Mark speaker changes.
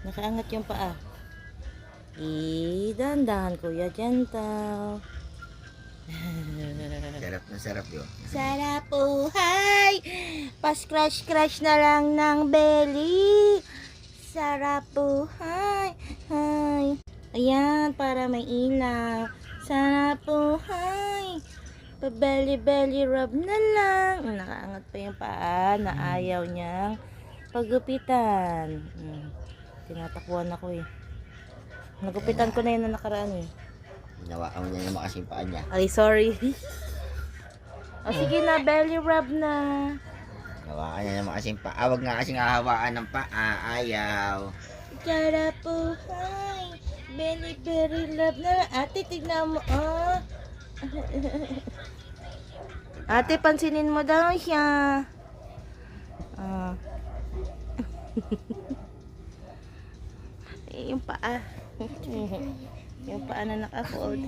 Speaker 1: Nakaangat yung paa. Dahan-dahan kuya, gentle.
Speaker 2: Sarap na sarap yun.
Speaker 1: Sarap buhay. Pa-scratch-scratch na lang ng belly. Sarap buhay. Hay. Ayan, para may ilaw. Sarap buhay. Pa-belly-belly rub na lang. Nakaangat pa yung paa na ayaw niyang pagupitan. Tinatakbuhan ako eh. Nagupitan ko na yun na nakaraan eh.
Speaker 2: Hinawakan mo niya naman kasing paa niya.
Speaker 1: Ay, sorry. O sige na, belly rub na.
Speaker 2: Hinawakan niya naman kasing paa. Huwag nga kasing hahawakan ng paa. Ayaw.
Speaker 1: Sarap buhay. Belly, belly rub na. Ate, tignan mo. Oh. Ate, pansinin mo daw siya. Ah. Yung paa. Yung paa na naka-fold.